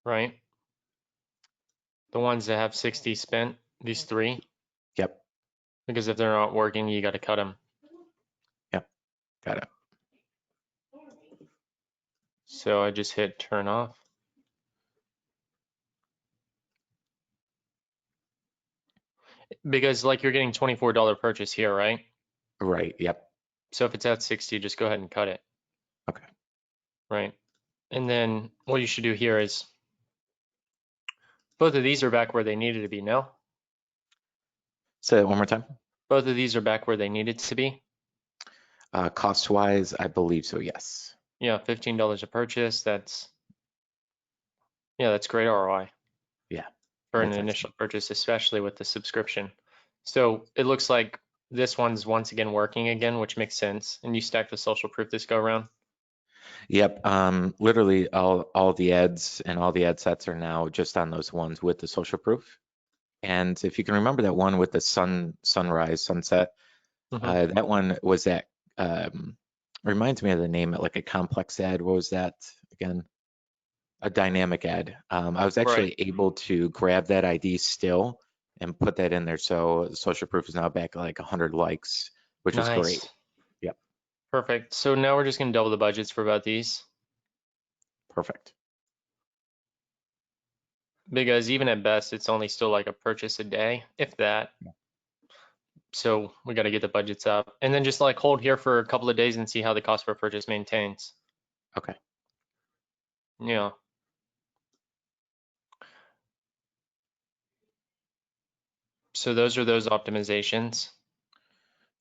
right? The ones that have 60 spent, these three, Yep. because if they're not working, you got to cut them. Yep. Got it. So I just hit turn off. Because like you're getting $24 purchase here, right? Right. Yep. So if it's at 60, just go ahead and cut it, Okay. right? And then what you should do here is both of these are back where they needed to be, no? Say that one more time. Both of these are back where they needed to be. Cost wise, I believe so. Yes. Yeah, $15 a purchase. That's great ROI Yeah. for an That's initial excellent. purchase, especially with the subscription. So it looks like this one's once again working again, which makes sense. And you stack the social proof this go around. Yep. Literally all the ads and all the ad sets are now just on those ones with the social proof. And if you can remember that one with the sunrise, sunset, Hmm. that one was that reminds me of the name, like a complex ad. What was that again? A dynamic ad. I was Right. actually able to grab that ID still and put that in there. So social proof is now back at like 100 likes, which is great. Nice. Yep. Perfect. So now we're just going to double the budgets for about these Perfect. because even at best, it's only still like a purchase a day, if that. So we got to get the budgets up and then just like hold here for a couple of days and see how the cost per purchase maintains. Okay. Yeah. So those are those optimizations.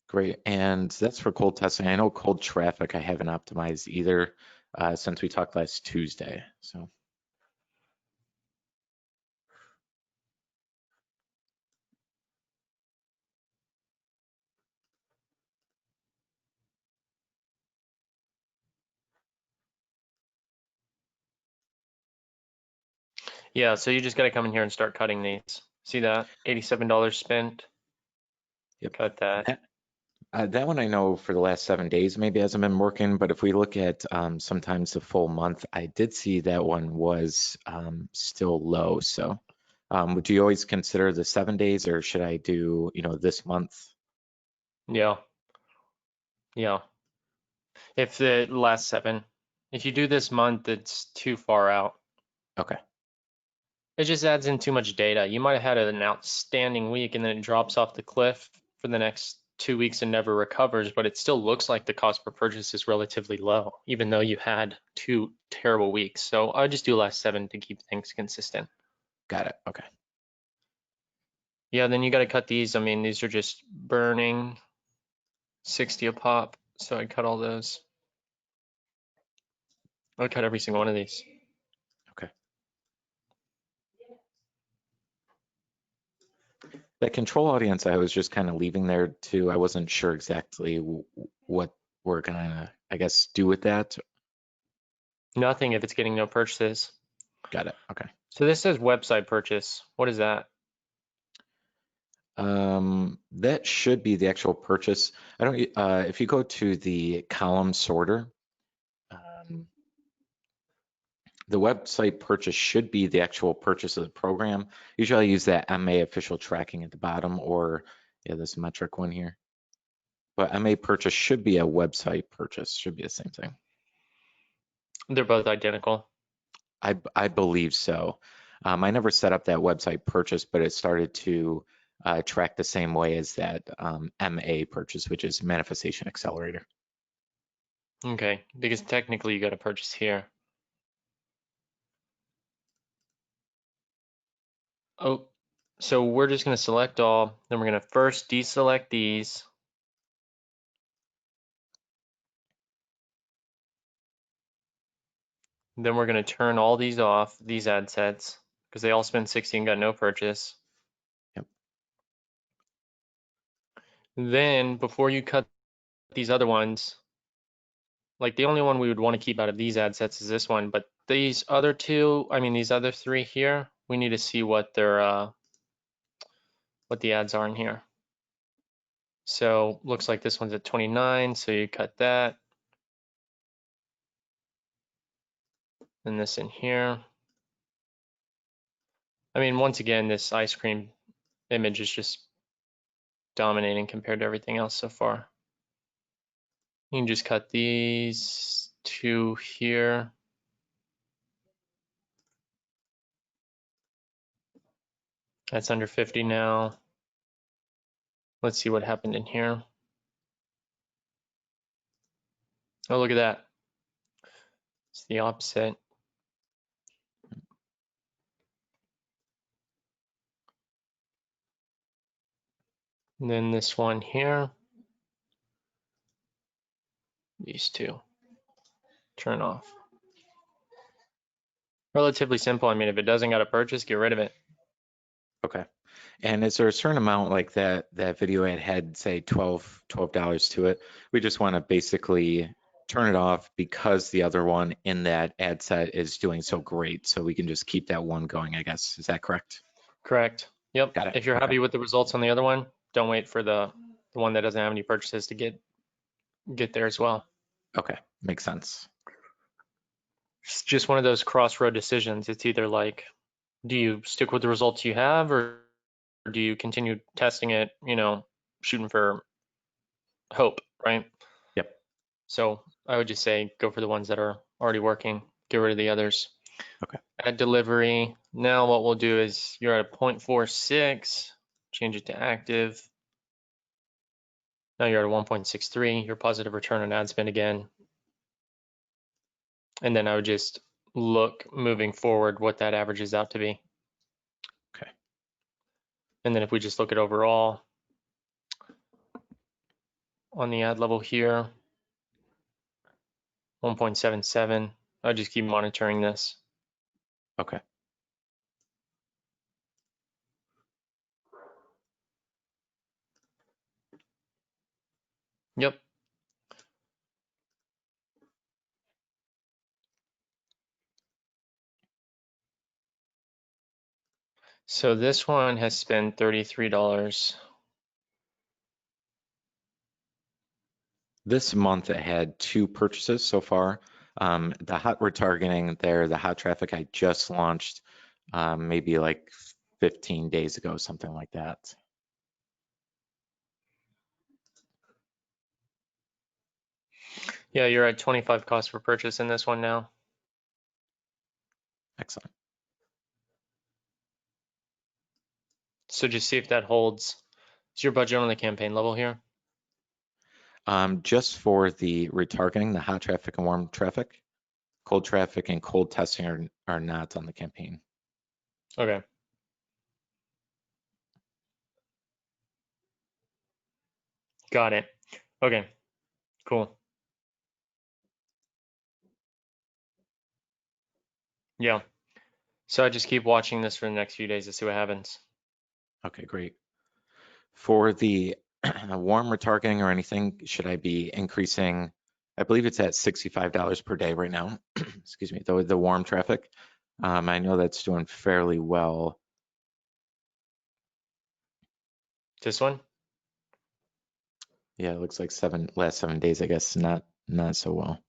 Great. And that's for cold testing. I know cold traffic I haven't optimized either since we talked last Tuesday. So Yeah. So you just got to come in here and start cutting these. See that? $87 spent. yep. Cut that. That one I know for the last 7 days maybe hasn't been working, but if we look at sometimes the full month, I did see that one was still low. So would you always consider the 7 days or should I do, this month? Yeah. Yeah. If the last 7, if you do this month, it's too far out. Okay. It just adds in too much data. You might have had an outstanding week and then it drops off the cliff for the next 2 weeks and never recovers, but it still looks like the cost per purchase is relatively low, even though you had 2 terrible weeks. So I just do last 7 to keep things consistent. Got it. Okay. Yeah, then you got to cut these. I mean, these are just burning 60 a pop. So I cut all those. I cut every single one of these. Okay. That control audience, I was just kind of leaving there too. I wasn't sure exactly what we're gonna, I guess, do with that. Nothing if it's getting no purchases. Got it. Okay. So this says website purchase. What is that? That should be the actual purchase. I don't, if you go to the column sorter, um, the website purchase should be the actual purchase of the program. Usually I use that MA official tracking at the bottom or yeah, this metric one here. But MA purchase should be a website purchase, should be the same thing. They're both identical. I believe so. I never set up that website purchase, but it started to track the same way as that MA purchase, which is Manifestation Accelerator. Okay, because technically you got to purchase here. Oh, so we're just going to select all. Then we're going to first deselect these. Then we're going to turn all these off, these ad sets, because they all spent 60 and got no purchase. Yep. Then before you cut these other ones, like the only one we would want to keep out of these ad sets is this one, but these other two, I mean these other 3 here, we need to see what their what the ads are in here. So looks like this one's at 29, so you cut that. And this in here. I mean, once again, this ice cream image is just dominating compared to everything else so far. You can just cut these two here. That's under 50 now. Let's see what happened in here. Oh, look at that. It's the opposite. And then this one here, these two, turn off. Relatively simple. I mean, if it doesn't got a purchase, get rid of it. Okay. And is there a certain amount like that video ad had say $12 to it? We just want to basically turn it off because the other one in that ad set is doing so great. So we can just keep that one going, I guess. Is that correct? Correct. Yep. Got it. If you're Okay. happy with the results on the other one, don't wait for the one that doesn't have any purchases to get there as well. Okay. Makes sense. It's just one of those crossroad decisions. It's either like, do you stick with the results you have, or do you continue testing it, shooting for hope, right? Yep. So I would just say go for the ones that are already working, get rid of the others. Okay. Add delivery. Now what we'll do is you're at a 0.46, change it to active. Now you're at a 1.63, your positive return on ad spend again. And then I would just look moving forward what that averages out to be. Okay. And then if we just look at overall on the ad level here, 1.77, I'll just keep monitoring this. Okay. Yep. So this one has spent $33. This month it had 2 purchases so far. The hot retargeting there, the hot traffic I just launched maybe like 15 days ago, something like that. Yeah, you're at 25 cost per purchase in this one now. Excellent. So just see if that holds. Is your budget on the campaign level here? Just for the retargeting, the hot traffic and warm traffic, cold traffic and cold testing are not on the campaign. Okay. Got it. Okay, cool. Yeah. So I just keep watching this for the next few days to see what happens. Okay, great. For the warm retargeting or anything, should I be increasing? I believe it's at $65 per day right now. Excuse me, the warm traffic. I know that's doing fairly well. This one? Yeah, it looks like last 7 days, I guess, not so well.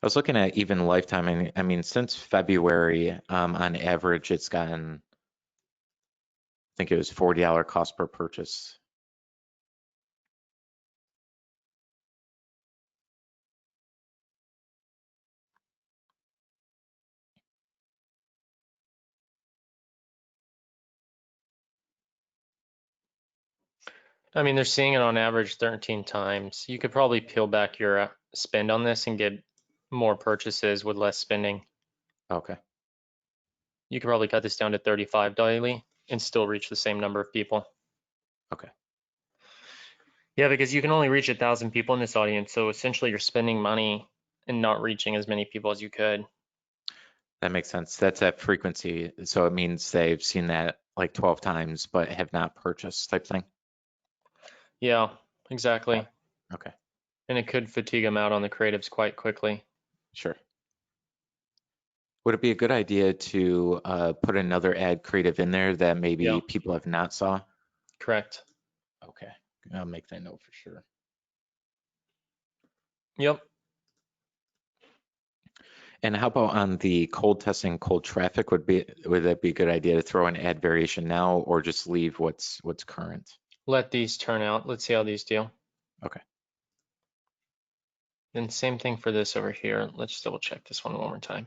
I was looking at even lifetime, and I mean, since February, on average, it's gotten, I think it was $40 cost per purchase. I mean, they're seeing it on average 13 times. You could probably peel back your spend on this and get more purchases with less spending. Okay, You could probably cut this down to 35 daily and still reach the same number of people. okay, Yeah, because you can only reach 1,000 people in this audience. So essentially you're spending money and not reaching as many people as you could. that makes sense. That's that frequency. So it means they've seen that like 12 times, but have not purchased type thing. Yeah, exactly. Okay, And it could fatigue them out on the creatives quite quickly. sure. Would it be a good idea to put another ad creative in there that Yeah, maybe people have not saw? correct. Okay, I'll make that note for sure. Yep. And how about on the cold testing, cold traffic, would that be a good idea to throw an ad variation now or just leave what's current? Let these turn out. Let's see how these do. Okay. And same thing for this over here. Let's double check this one more time.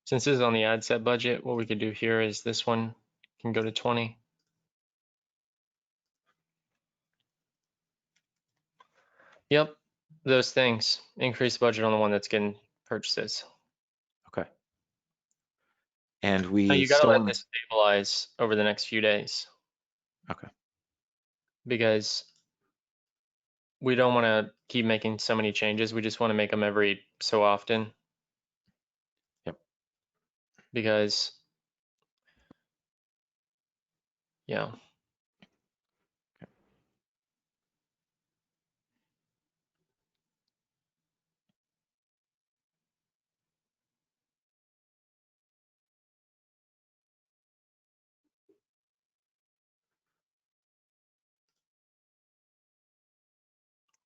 Since this is on the ad set budget, what we could do here is this one can go to 20. Yep, those things. Increase the budget on the one that's getting purchases. Okay. And Now we you gotta still let want this stabilize over the next few days to, okay. because we don't want to keep making so many changes. We just want to make them every so often Yep. because, yeah.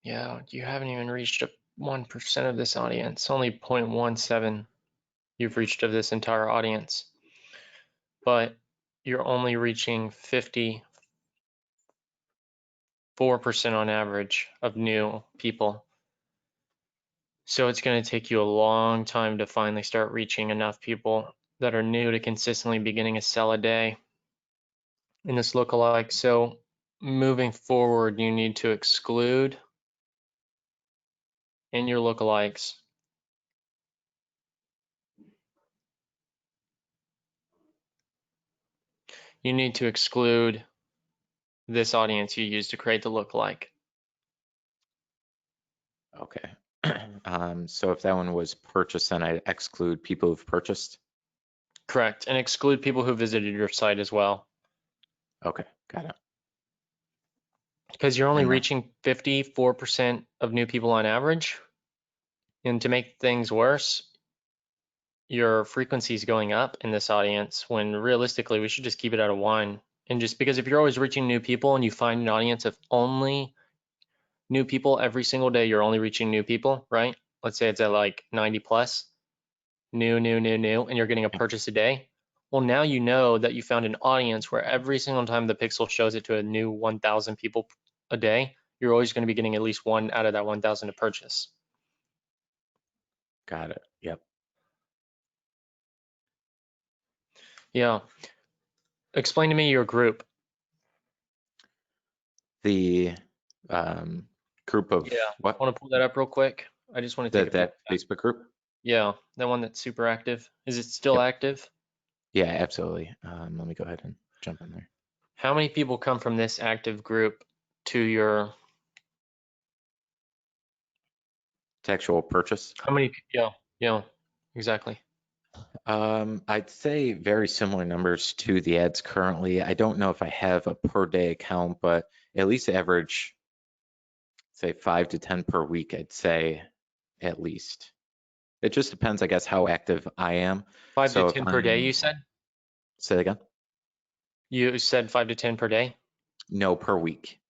Yeah, you haven't even reached a 1% of this audience, only 0.17 you've reached of this entire audience, but you're only reaching 54% on average of new people. So it's going to take you a long time to finally start reaching enough people that are new to consistently be getting a sell a day in this lookalike. So moving forward, you need to exclude in your lookalikes you need to exclude this audience you use to create the lookalike. Okay. So if that one was purchased, then I exclude people who've purchased. Correct. And exclude people who visited your site as well. Okay, got it. Because you're only And reaching 54% of new people on average. And to make things worse, your frequency is going up in this audience when realistically we should just keep it at a 1. And just because if you're always reaching new people and you find an audience of only new people every single day, you're only reaching new people, right? Let's say it's at like 90 plus, new, and you're getting a yeah, purchase a day. Well, now you know that you found an audience where every single time the pixel shows it to a new 1,000 people a day, you're always going to be getting at least one out of that 1,000 to purchase. got it. Yep. Yeah. Explain to me your group. The group of Yeah. what? I want to pull that up real quick. I just want to take a peek That at that. Facebook group? Yeah, that one that's super active. Is it still Yep. active? Yeah, absolutely. Let me go ahead and jump in there. How many people come from this active group to your, To actual purchase. how many, yeah, exactly. I'd say very similar numbers to the ads currently. I don't know if I have a per day account, but at least average, say 5 to 10 per week, I'd say at least. It just depends, I guess, how active I am. Five to So if 10 per day, I'm, you said? say it again? You said 5 to 10 per day? No, per week.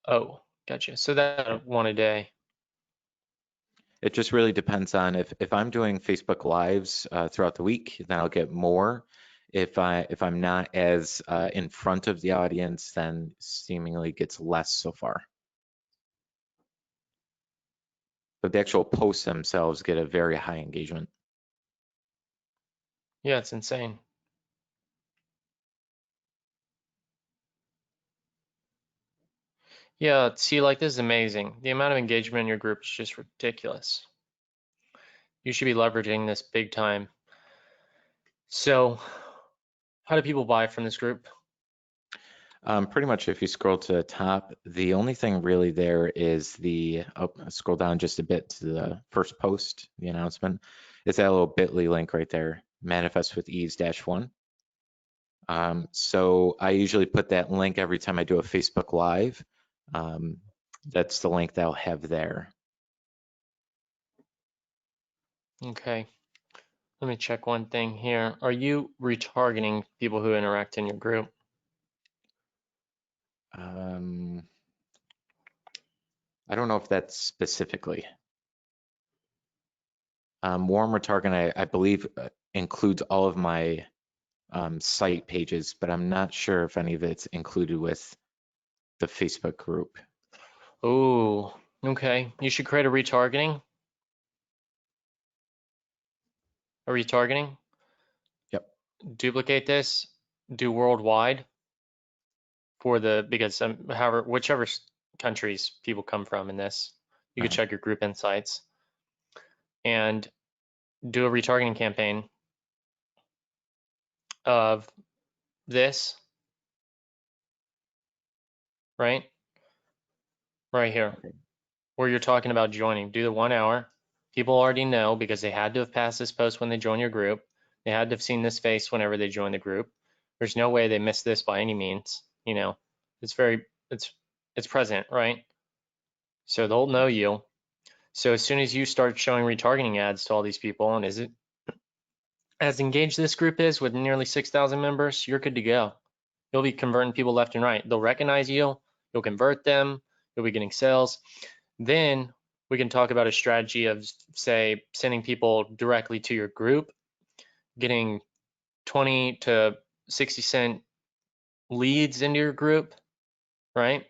Oh, gotcha. So that one a day. It just really depends on if I'm doing Facebook Lives throughout the week, then I'll get more. If I'm not as in front of the audience, then seemingly gets less so far. But the actual posts themselves get a very high engagement. Yeah, it's insane. Yeah, see, like this is amazing. The amount of engagement in your group is just ridiculous. You should be leveraging this big time. So, how do people buy from this group? Pretty much if you scroll to the top, the only thing really there is scroll down just a bit to the first post, the announcement. It's that little bit.ly link right there, manifest with ease -1. So I usually put that link every time I do a Facebook Live. That's the link that I'll have there. Okay, let me check one thing here. Are you retargeting people who interact in your group? Um, I don't know if that's specifically. Warm retargeting, I believe, includes all of my site pages, but I'm not sure if any of it's included with the Facebook group. Oh, okay. You should create a retargeting, Yep. duplicate this, do worldwide for because whichever countries people come from in this, you could Right. check your group insights and do a retargeting campaign of this, right? Right here, Okay. where you're talking about joining. Do the 1 hour. People already know because they had to have passed this post when they join your group. They had to have seen this face whenever they join the group. There's no way they missed this by any means. It's very, it's present, right? So they'll know you. So as soon as you start showing retargeting ads to all these people, and as engaged this group is with nearly 6,000 members, you're good to go. You'll be converting people left and right. They'll recognize you. You'll convert them. You'll be getting sales. Then we can talk about a strategy of, say, sending people directly to your group, getting 20 to 60 cent leads into your group, right?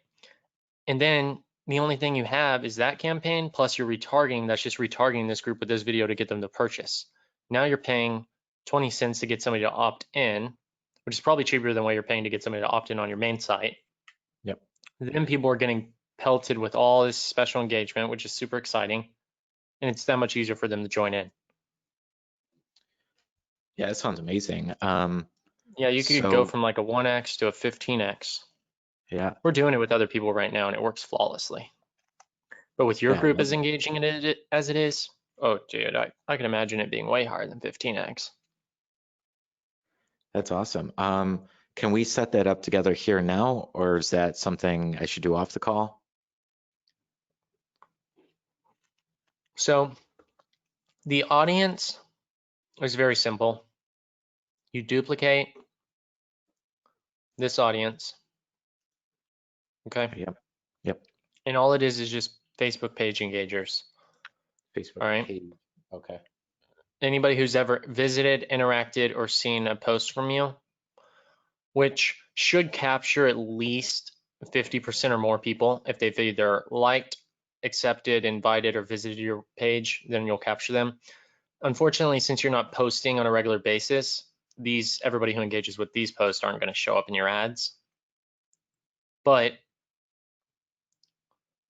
And then the only thing you have is that campaign plus your retargeting. That's just retargeting this group with this video to get them to purchase. Now you're paying 20 cents to get somebody to opt in, which is probably cheaper than what you're paying to get somebody to opt in on your main site. Yep. Then people are getting pelted with all this special engagement, which is super exciting. And it's that much easier for them to join in. Yeah, that sounds amazing. Yeah, you could go So from like a 1x to a 15x. yeah, We're doing it with other people right now and it works flawlessly. But with your yeah, I group love as it. engaging in it as it is, oh dude, I can imagine it being way higher than 15x. That's awesome. Can we set that up together here now, or is that something I should do off the call? So the audience is very simple. You duplicate this audience, okay? Yep. Yep. And all it is just Facebook page engagers, Facebook all right? page. Okay. Anybody who's ever visited, interacted, or seen a post from you, which should capture at least 50% or more people. If they've either liked, accepted, invited, or visited your page, then you'll capture them. Unfortunately, since you're not posting on a regular basis, everybody who engages with these posts aren't going to show up in your ads. But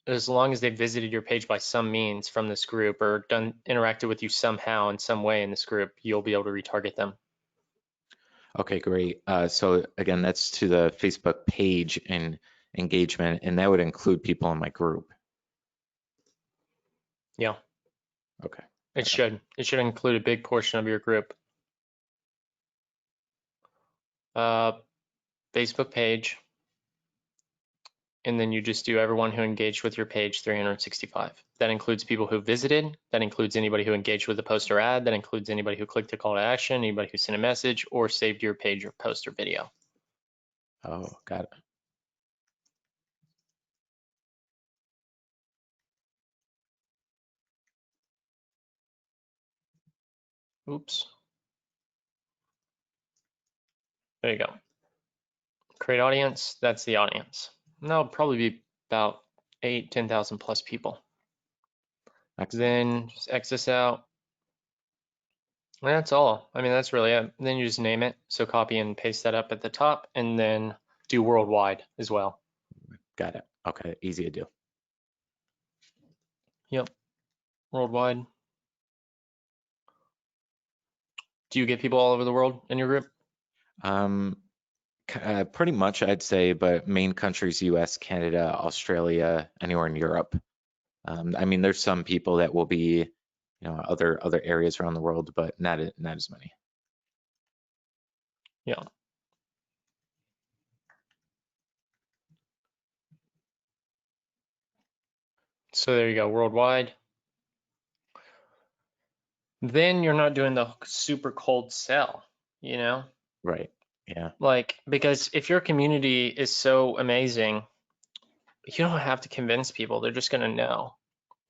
as long as they visited your page by some means from this group or interacted with you somehow in some way in this group, you'll be able to retarget them. Okay, great. So again, that's to the Facebook page and engagement, and that would include people in my group. Yeah, Okay. it Okay. should. It should include a big portion of your group. Uh, Facebook page, and then you just do everyone who engaged with your page 365. That includes people who visited, that includes anybody who engaged with the post or ad, that includes anybody who clicked the call to action, anybody who sent a message or saved your page or post or video. Oh, got it. Oops. There you go. Create audience, that's the audience. And that'll probably be about 10,000 plus people. Excellent. Then just X this out. And that's all. I mean, that's really it. Then you just name it. So copy and paste that up at the top and then do worldwide as well. Got it. Okay, easy to do. Yep, worldwide. Do you get people all over the world in your group? Um, Pretty much, I'd say, but main countries: US, Canada, Australia, anywhere in Europe. I mean, there's some people that will be, other areas around the world, but not as many. Yeah. So there you go, worldwide. Then you're not doing the super cold sell, you know? Right. Yeah. Like, because if your community is so amazing, you don't have to convince people. They're just going to know.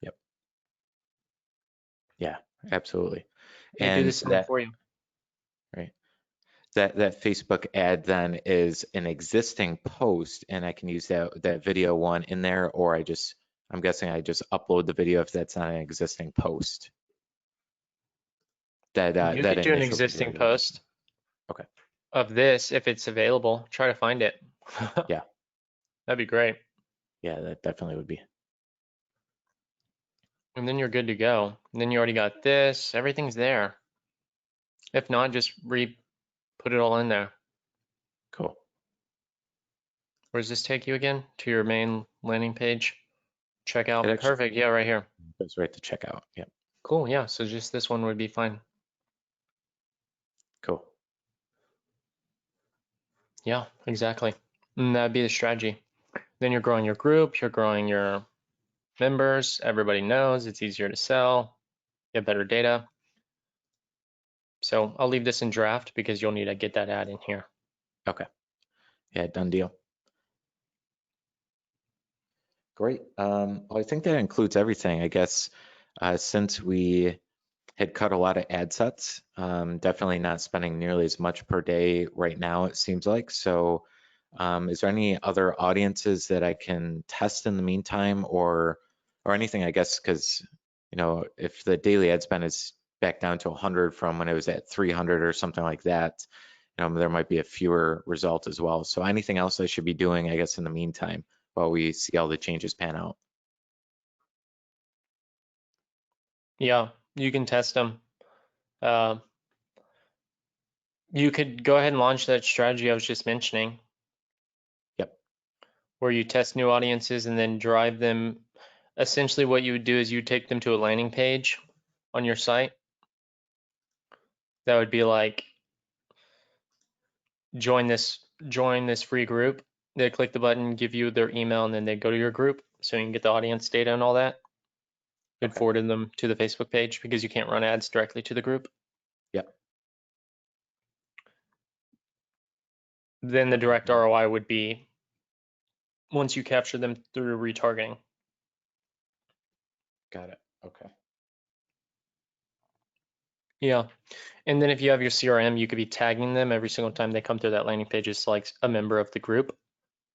Yep. Yeah, absolutely. They do the And same that, for you. right, that Facebook ad then is an existing post, and I can use that video one in there, or I'm guessing I just upload the video if that's not an existing post. You That could do an initial video existing you're using. post Okay. of this if it's available. Try to find it. Yeah. That'd be great. Yeah, that definitely would be And then you're good to go. And then you already got this. Everything's there. If not, just put it all in there. cool. Where does this take you again? To your main landing page? It Checkout. actually Perfect. Yeah, right here. goes right to checkout. Yeah, Cool. Yeah. So just this one would be fine. cool. Yeah, exactly. And that'd be the strategy. Then you're growing your group, you're growing your members. Everybody knows it's easier to sell, get better data. So I'll leave this in draft because you'll need to get that ad in here. Okay. Yeah, done deal. Great. Well, I think that includes everything. I guess since we had cut a lot of ad sets, definitely not spending nearly as much per day right now, it seems like. So is there any other audiences that I can test in the meantime or anything, I guess, because if the daily ad spend is back down to 100 from when it was at 300 or something like that, there might be a fewer result as well. So anything else I should be doing, I guess, in the meantime, while we see all the changes pan out? Yeah, you can test them. Uh, you could go ahead and launch that strategy I was just mentioning, Yep. where you test new audiences and then drive them. Essentially, what you would do is you take them to a landing page on your site. That would be like join this free group. They click the button, give you their email, and then they go to your group so you can get the audience data and all that. You'd Okay. forward them to the Facebook page because you can't run ads directly to the group. Yep. Then the Okay. direct ROI would be once you capture them through retargeting. Got it. Okay. Yeah. And then if you have your CRM, you could be tagging them every single time they come through that landing page as like a member of the group.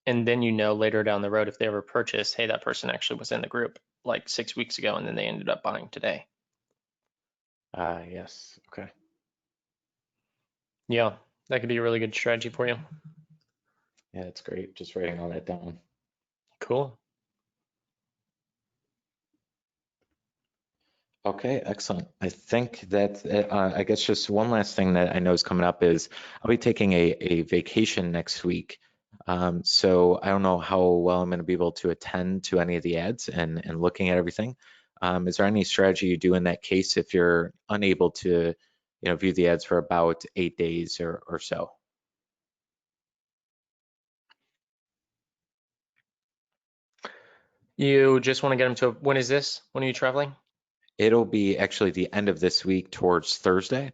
And then later down the road if they ever purchase, hey, that person actually was in the group like 6 weeks ago and then they ended up buying today. Yes. Okay. Yeah, that could be a really good strategy for you. Yeah, that's great. Just writing all that down. Cool. Okay, excellent. I think that I guess just one last thing that I know is coming up is I'll be taking a vacation next week. So I don't know how well I'm going to be able to attend to any of the ads and looking at everything. Is there any strategy you do in that case if you're unable to, view the ads for about 8 days or so? You just want to get them to, when is this? When are you traveling? It'll be actually the end of this week towards Thursday,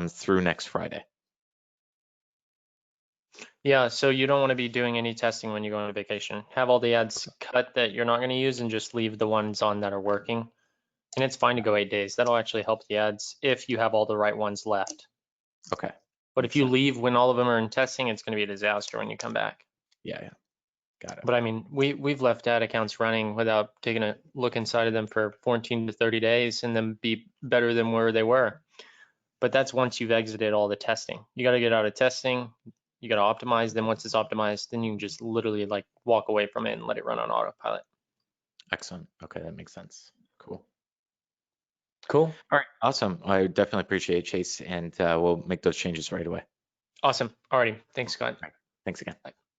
through next Friday. Yeah, so you don't want to be doing any testing when you go on vacation. Have all the ads Okay. cut that you're not going to use and just leave the ones on that are working. And it's fine to go 8 days. That'll actually help the ads if you have all the right ones left. Okay. But if Makes you sense. leave when all of them are in testing, it's going to be a disaster when you come back. Yeah, yeah. Got it. But I mean, we've left ad accounts running without taking a look inside of them for 14 to 30 days and them be better than where they were. But that's once you've exited all the testing. You got to get out of testing. You got to optimize. Then once it's optimized, then you can just literally like walk away from it and let it run on autopilot. Excellent. Okay, that makes sense. Cool. Cool. All right. Awesome. I definitely appreciate it, Chase, and we'll make those changes right away. Awesome. Alrighty. Thanks, Scott. All right. Thanks again. Bye.